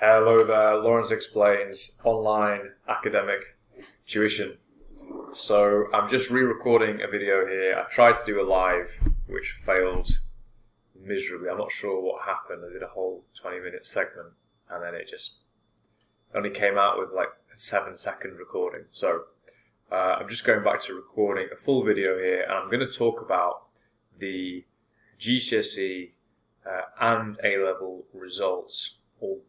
Hello there, Lawrence Explains Online Academic Tuition. So I'm just re-recording a video here. I tried to do a live, which failed miserably. I'm not sure what happened. I did a whole 20-minute segment and then it just only came out with like a 7-second recording. So I'm just going back to recording a full video here, and I'm going to talk about the GCSE and A-level results all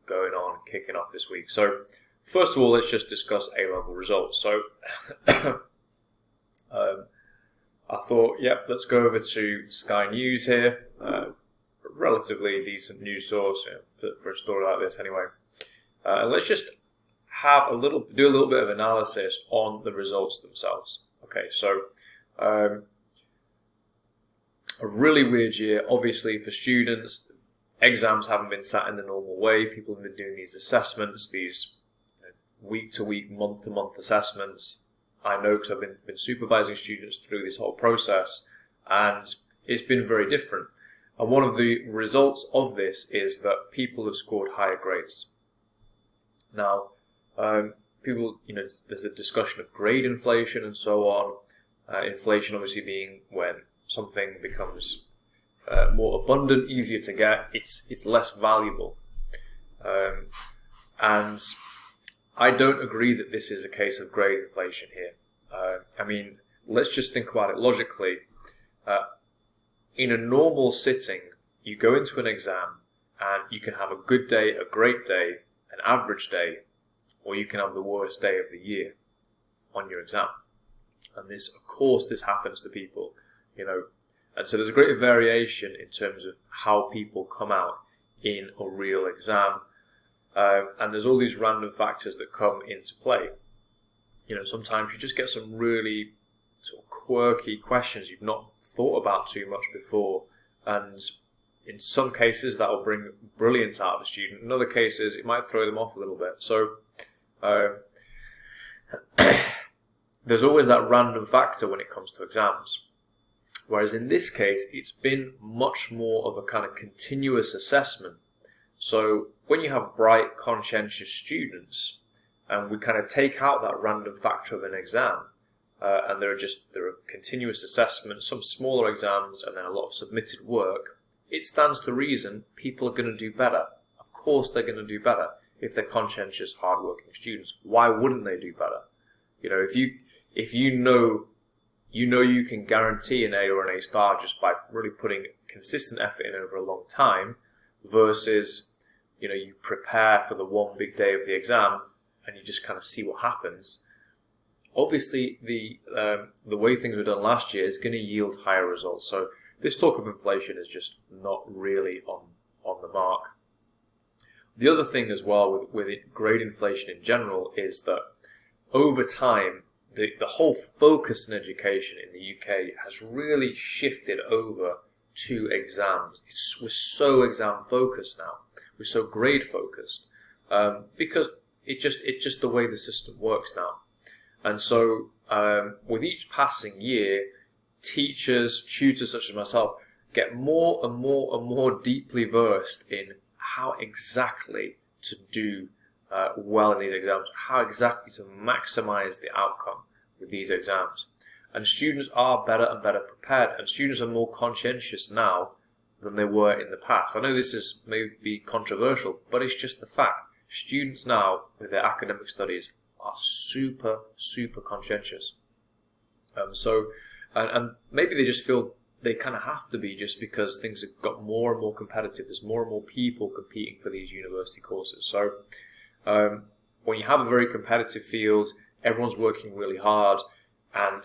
going on, kicking off this week. So first of all, let's just discuss A-level results. So I thought, let's go over to Sky News here, a relatively decent news source for a story like this anyway. Let's just do a little bit of analysis on the results themselves. Okay, so a really weird year, obviously, for students. Exams haven't been sat in the normal way. People have been doing these assessments, these week-to-week, month-to-month assessments. I know because I've been supervising students through this whole process, and it's been very different. And one of the results of this is that people have scored higher grades. Now, people, there's a discussion of grade inflation and so on. Inflation obviously being when something becomes more abundant, easier to get, it's less valuable. And I don't agree that this is a case of grade inflation here. Let's just think about it logically. In a normal sitting, you go into an exam and you can have a good day, a great day, an average day, or you can have the worst day of the year on your exam. And this, of course, this happens to people, And so there's a great variation in terms of how people come out in a real exam. And there's all these random factors that come into play. Sometimes you just get some really sort of quirky questions you've not thought about too much before. And in some cases, that will bring brilliance out of a student. In other cases, it might throw them off a little bit. So there's always that random factor when it comes to exams. Whereas in this case, it's been much more of a kind of continuous assessment. So when you have bright, conscientious students, and we kind of take out that random factor of an exam, and there are continuous assessments, some smaller exams, and then a lot of submitted work, it stands to reason people are going to do better. Of course they're going to do better if they're conscientious, hardworking students. Why wouldn't they do better? If you know you can guarantee an A or an A star just by really putting consistent effort in over a long time versus, you prepare for the one big day of the exam and you just kind of see what happens. Obviously, the way things were done last year is going to yield higher results. So this talk of inflation is just not really on the mark. The other thing as well with grade inflation in general is that over time, the whole focus in education in the UK has really shifted over to exams. We're so exam focused now. We're so grade focused because it's just the way the system works now. And so with each passing year, teachers, tutors such as myself get more and more and more deeply versed in how exactly to do well in these exams, how exactly to maximize the outcome with these exams. And students are better and better prepared, and students are more conscientious now than they were in the past. I know this is maybe controversial, but it's just the fact. Students now, with their academic studies, are super, super conscientious. And maybe they just feel they kind of have to be just because things have got more and more competitive. There's more and more people competing for these university courses. So when you have a very competitive field, everyone's working really hard, and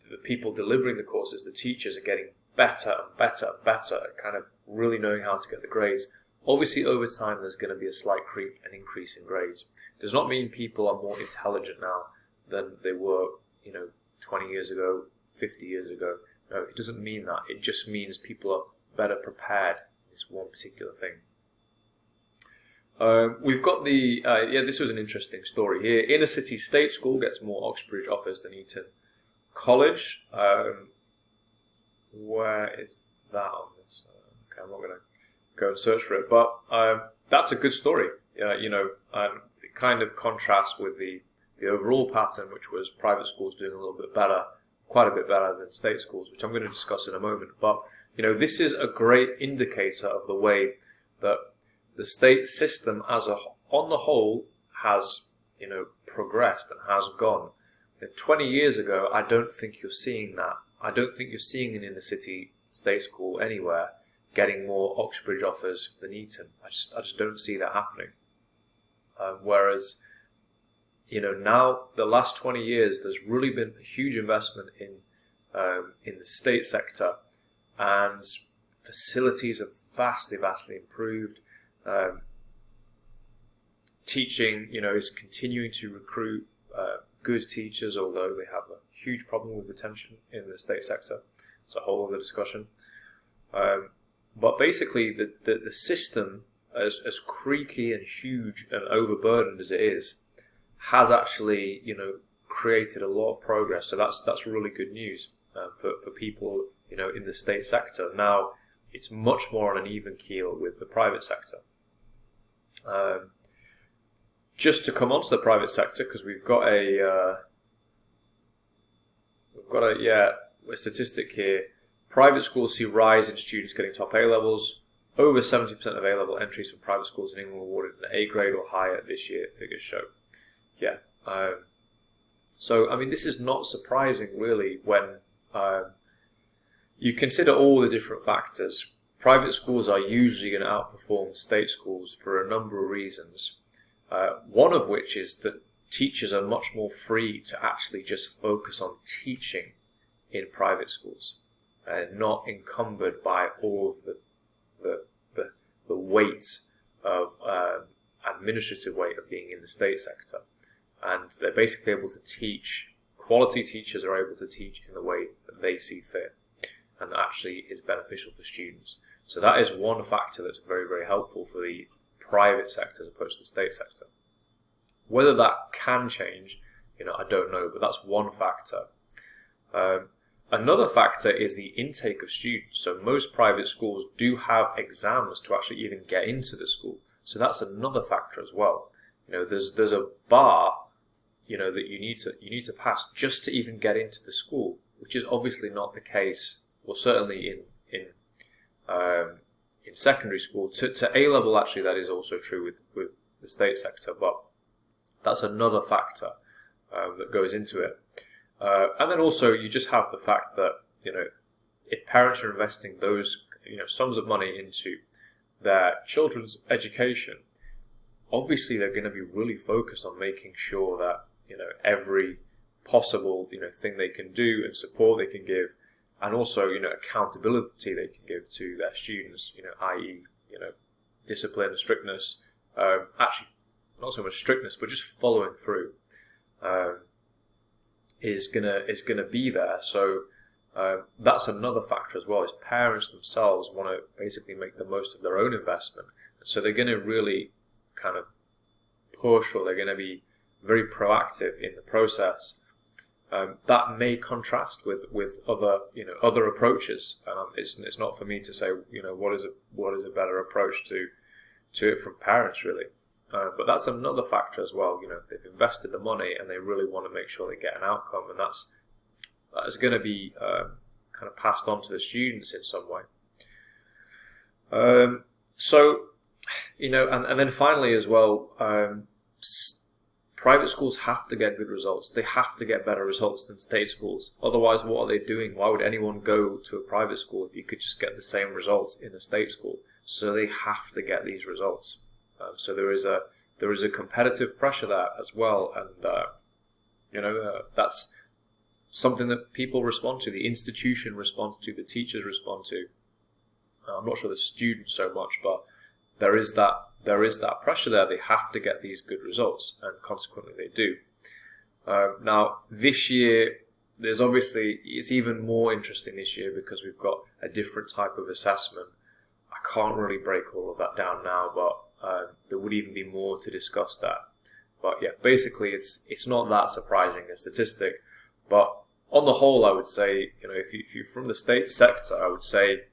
the people delivering the courses, the teachers, are getting better and better and better at kind of really knowing how to get the grades. Obviously, over time, there's going to be a slight creep and increase in grades. Does not mean people are more intelligent now than they were, 20 years ago, 50 years ago. No, it doesn't mean that. It just means people are better prepared in this one particular thing. We've got this was an interesting story here. Inner City State School gets more Oxbridge offers than Eton College. Where is that on this? Okay, I'm not going to go and search for it, but that's a good story. it kind of contrasts with the overall pattern, which was private schools doing a little bit better, quite a bit better than state schools, which I'm going to discuss in a moment. But, this is a great indicator of the way that the state system on the whole has, progressed and has gone. 20 years ago, I don't think you're seeing that. I don't think you're seeing an inner city state school anywhere getting more Oxbridge offers than Eton. I just don't see that happening. Whereas, now the last 20 years, there's really been a huge investment in the state sector, and facilities have vastly improved. Teaching, is continuing to recruit good teachers, although they have a huge problem with retention in the state sector. It's a whole other discussion. But basically, the system, as creaky and huge and overburdened as it is, has actually, created a lot of progress. So that's really good news for people, in the state sector. Now, it's much more on an even keel with the private sector. Just to come on to the private sector, because we've got a statistic here. Private schools see rise in students getting top A levels. Over 70% of A level entries from private schools in England were awarded an A grade or higher this year, figures show. So, this is not surprising, really, when you consider all the different factors. Private schools are usually going to outperform state schools for a number of reasons. One of which is that teachers are much more free to actually just focus on teaching in private schools, and not encumbered by all of the weight of administrative weight of being in the state sector. And they're basically able to teach. Quality teachers are able to teach in the way that they see fit, and actually is beneficial for students. So that is one factor that's very, very helpful for the private sector as opposed to the state sector. Whether that can change, I don't know, but that's one factor. Another factor is the intake of students. So most private schools do have exams to actually even get into the school. So that's another factor as well. There's a bar, that you need to pass just to even get into the school, which is obviously not the case, or certainly in secondary school. To A level, actually, that is also true with the state sector, but that's another factor that goes into it. And then also you just have the fact that, if parents are investing those, sums of money into their children's education, obviously they're going to be really focused on making sure that, every possible, thing they can do and support they can give, and also, accountability they can give to their students, i.e., discipline, strictness, actually not so much strictness, but just following through, is gonna be there. So that's another factor as well, is parents themselves want to basically make the most of their own investment. So they're going to really kind of push, or they're going to be very proactive in the process. That may contrast with other approaches. It's not for me to say what is a better approach to it from parents, really. But that's another factor as well. They've invested the money and they really want to make sure they get an outcome, and that is going to be kind of passed on to the students in some way. And then finally as well, private schools have to get good results. They have to get better results than state schools. Otherwise, what are they doing? Why would anyone go to a private school if you could just get the same results in a state school? So they have to get these results. So there is a competitive pressure there as well, and that's something that people respond to. The institution responds to. The teachers respond to. I'm not sure the students so much, but there is that pressure there. They have to get these good results, and consequently they do. Now this year, it's even more interesting this year because we've got a different type of assessment. I can't really break all of that down now, but there would even be more to discuss that. But yeah, basically it's not that surprising, a statistic. But on the whole, I would say, if you're from the state sector, I would say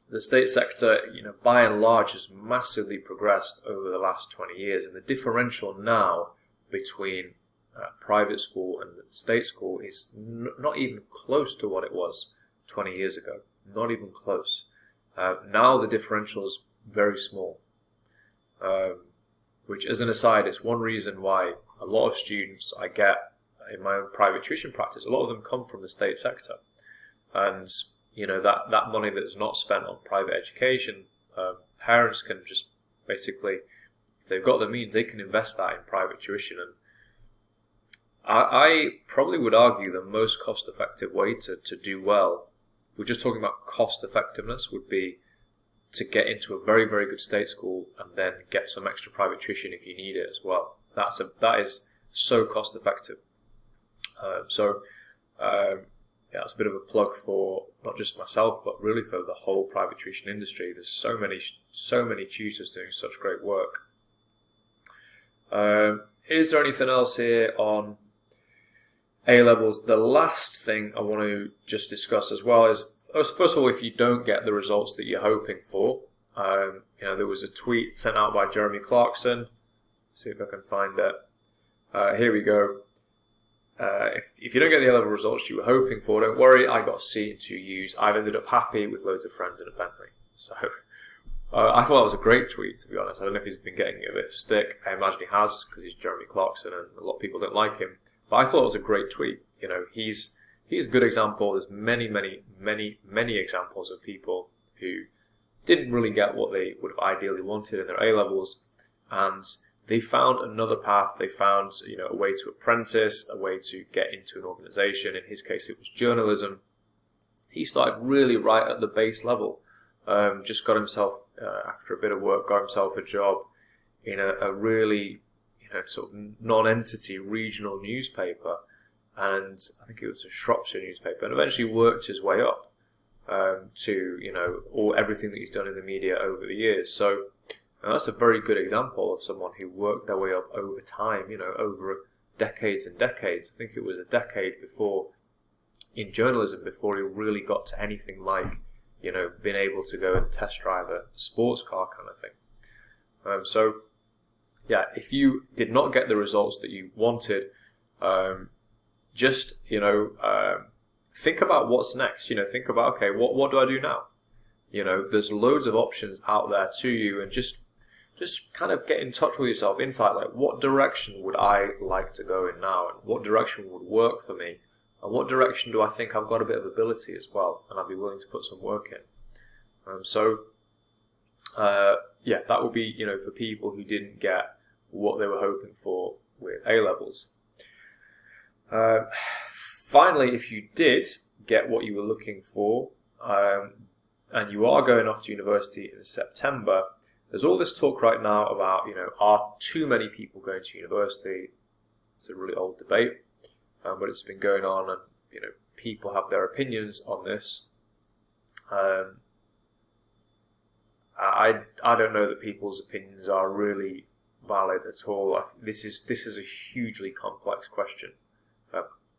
the state sector, by and large, has massively progressed over the last 20 years, and the differential now between private school and state school is not even close to what it was 20 years ago. Not even close. Now the differential is very small, which, as an aside, is one reason why a lot of students I get in my own private tuition practice, a lot of them come from the state sector. And that money that's not spent on private education, parents can just basically, if they've got the means, they can invest that in private tuition. And I probably would argue the most cost-effective way to do well, we're just talking about cost effectiveness, would be to get into a very, very good state school and then get some extra private tuition if you need it as well. That is so cost effective. Yeah, it's a bit of a plug for not just myself, but really for the whole private tuition industry. There's so many tutors doing such great work. Is there anything else here on A-levels? The last thing I want to just discuss as well is, first of all, if you don't get the results that you're hoping for, there was a tweet sent out by Jeremy Clarkson. Let's see if I can find it. Here we go. If you don't get the A-level results you were hoping for, don't worry, I got a C in 2 U's. I've ended up happy with loads of friends in a Bentley. So I thought that was a great tweet, to be honest. I don't know if he's been getting a bit of stick. I imagine he has, because he's Jeremy Clarkson and a lot of people don't like him. But I thought it was a great tweet. He's a good example. There's many examples of people who didn't really get what they would have ideally wanted in their A-levels, and they found another path. They found, a way to apprentice, a way to get into an organisation. In his case, it was journalism. He started really right at the base level. Just got himself, after a bit of work, got himself a job in a really, sort of non-entity regional newspaper. And I think it was a Shropshire newspaper, and eventually worked his way up to, everything that he's done in the media over the years. So, and that's a very good example of someone who worked their way up over time, over decades and decades. I think it was a decade before, in journalism, before he really got to anything like, being able to go and test drive a sports car kind of thing. If you did not get the results that you wanted, think about what's next. Think about, okay, what do I do now? There's loads of options out there to you, and just kind of get in touch with yourself inside, like, what direction would I like to go in now, and what direction would work for me, and what direction do I think I've got a bit of ability as well, and I'd be willing to put some work in. That would be, for people who didn't get what they were hoping for with A-levels. Finally, if you did get what you were looking for, and you are going off to university in September, there's all this talk right now about, are too many people going to university? It's a really old debate, but it's been going on, and, people have their opinions on this. I don't know that people's opinions are really valid at all. This is a hugely complex question.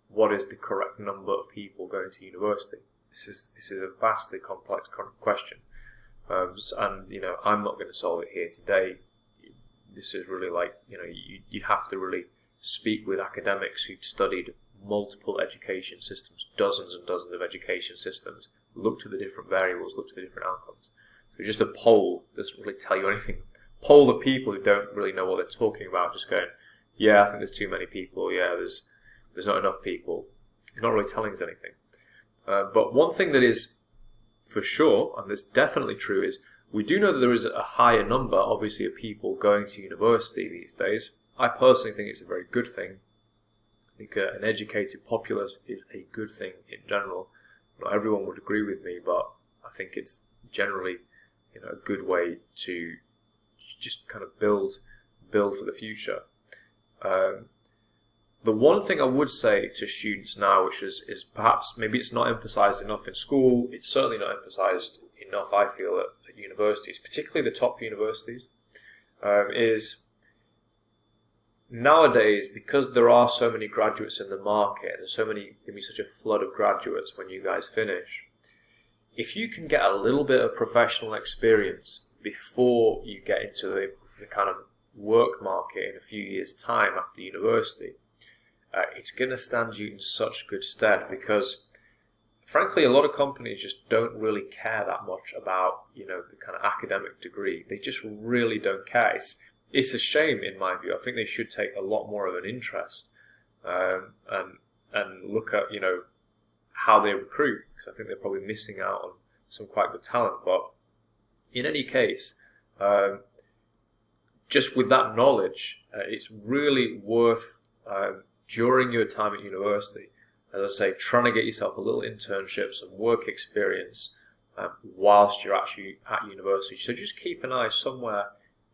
What is the correct number of people going to university? This is a vastly complex question. I'm not going to solve it here today. This is really like, you'd have to really speak with academics who've studied multiple education systems, dozens and dozens of education systems, looked at the different variables, looked at the different outcomes. So just a poll doesn't really tell you anything. Poll the people who don't really know what they're talking about, just going, yeah, I think there's too many people, yeah, there's not enough people. You're not really telling us anything. But one thing that is for sure, and that's definitely true, is we do know that there is a higher number, obviously, of people going to university these days. I personally think it's a very good thing. I think an educated populace is a good thing in general. Not everyone would agree with me, but I think it's generally, a good way to just kind of build for the future. The one thing I would say to students now, which is perhaps, maybe it's not emphasized enough in school, it's certainly not emphasized enough, I feel, at universities, particularly the top universities, is nowadays, because there are so many graduates in the market, and there's going to be such a flood of graduates when you guys finish, if you can get a little bit of professional experience before you get into the kind of work market in a few years' time after university, it's going to stand you in such good stead, because frankly, a lot of companies just don't really care that much about, the kind of academic degree. They just really don't care. It's a shame, in my view. I think they should take a lot more of an interest and look at, how they recruit, because I think they're probably missing out on some quite good talent. But in any case, just with that knowledge, it's really worth, during your time at university, as I say, trying to get yourself a little internship, some work experience, whilst you're actually at university. So just keep an eye somewhere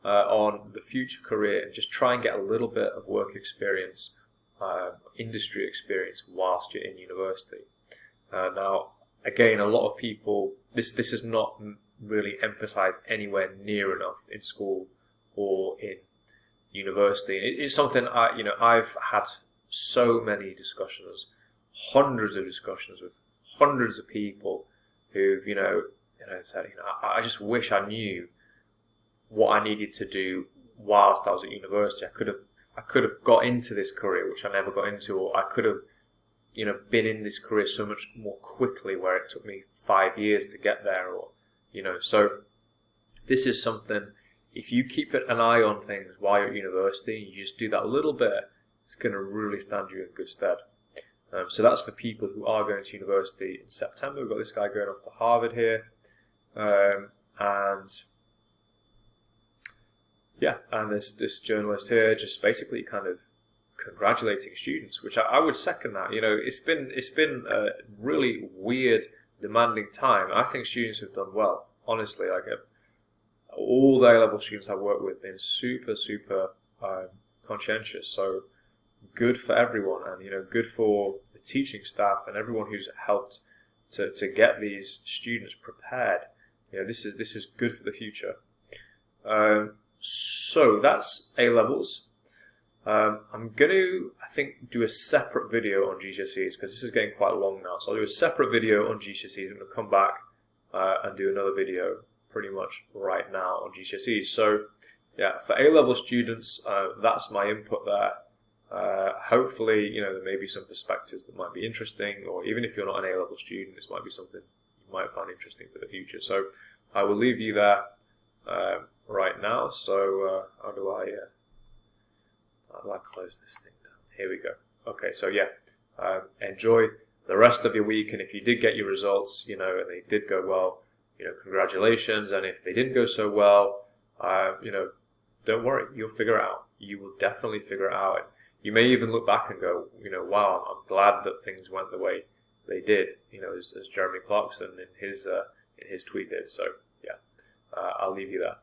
on the future career, and just try and get a little bit of work experience, industry experience, whilst you're in university. Now, again, a lot of people, this is not really emphasized anywhere near enough in school or in university. It's something I've had so many discussions, hundreds of discussions with hundreds of people who've said, I just wish I knew what I needed to do whilst I was at university. I could have got into this career, which I never got into, or I could have been in this career so much more quickly, where it took me 5 years to get there, or so this is something, if you keep an eye on things while you're at university, and you just do that a little bit, it's going to really stand you in good stead. So that's for people who are going to university in September. We've got this guy going off to Harvard here, and there's this journalist here just basically kind of congratulating students, which I would second that. It's been a really weird, demanding time. I think students have done well, honestly. All the A-level students I work with have been super, super conscientious. So good for everyone, and good for the teaching staff and everyone who's helped to get these students prepared. This is good for the future. So that's A-levels. I'm going to, I think, do a separate video on GCSEs, because this is getting quite long now. So I'll do a separate video on GCSEs. I'm going to come back and do another video pretty much right now on GCSEs. So yeah, for A-level students, that's my input there. Hopefully, there may be some perspectives that might be interesting, or even if you're not an A-level student, this might be something you might find interesting for the future. So I will leave you there right now. So how do I close this thing down? Here we go. Okay, so yeah, enjoy the rest of your week, and if you did get your results, and they did go well, congratulations. And if they didn't go so well, don't worry, you'll figure it out. You will definitely figure it out. You may even look back and go, wow, I'm glad that things went the way they did, as Jeremy Clarkson in his tweet did. So yeah, I'll leave you there.